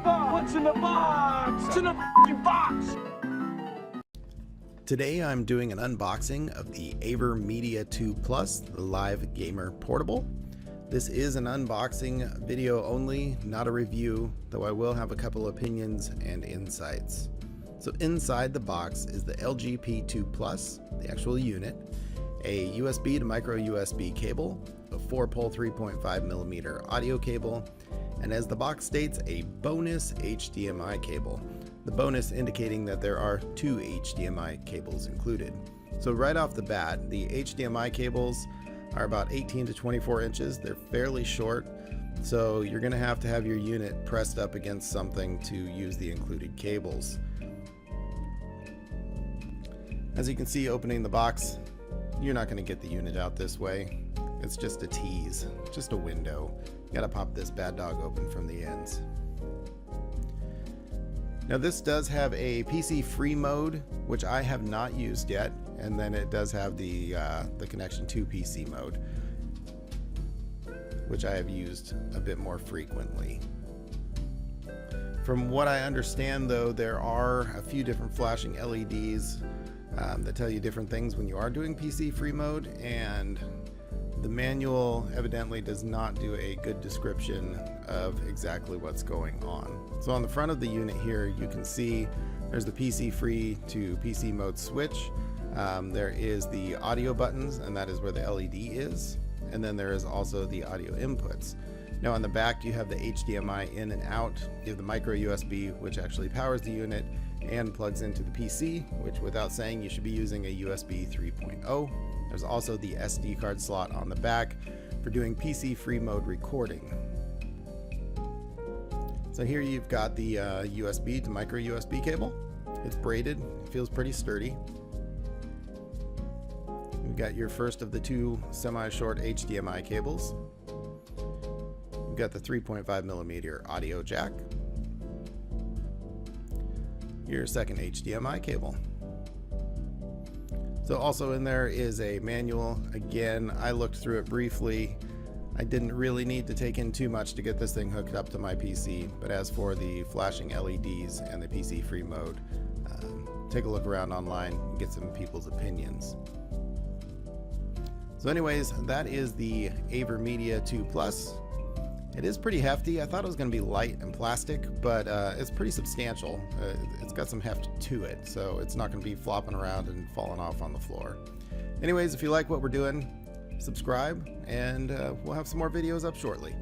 box? What's in the box? What's in the f***ing box? Today I'm doing an unboxing of the Aver Media 2 Plus, the Live Gamer Portable. This is an unboxing video only, not a review, though I will have a couple opinions and insights. So inside the box is the LG P2 Plus, the actual unit, a USB to micro USB cable, a 4-pole 3.5mm audio cable, and as the box states, a bonus HDMI cable. The bonus indicating that there are 2 HDMI cables included. So right off the bat, the HDMI cables are about 18 to 24 inches. They're fairly short, so you're going to have your unit pressed up against something to use the included cables. As you can see, opening the box, you're not going to get the unit out this way. It's just a tease, just a window. You gotta pop this bad dog open from the ends. Now this does have a PC free mode, which I have not used yet, and then it does have the connection to PC mode, which I have used a bit more frequently. From what I understand though, there are a few different flashing LEDs that tell you different things when you are doing PC free mode, and the manual evidently does not do a good description of exactly what's going on. So on the front of the unit here, you can see there's the PC free to PC mode switch. There is the audio buttons, and that is where the LED is. And then there is also the audio inputs. Now on the back, you have the HDMI in and out. You have the micro USB, which actually powers the unit and plugs into the PC, which without saying, you should be using a USB 3.0. There's also the SD card slot on the back for doing PC free mode recording. So here you've got the USB to micro USB cable. It's braided, it feels pretty sturdy. You've got your first of the 2 semi-short HDMI cables. You've got the 3.5mm audio jack. Your second HDMI cable. So also in there is a manual. Again, I looked through it briefly. I didn't really need to take in too much to get this thing hooked up to my PC, but as for the flashing LEDs and the PC free mode, take a look around online and get some people's opinions. So anyways, that is the Aver Media 2 Plus. It is pretty hefty. I thought it was going to be light and plastic, but it's pretty substantial. It's got some heft to it, so it's not going to be flopping around and falling off on the floor. Anyways, if you like what we're doing, subscribe, and we'll have some more videos up shortly.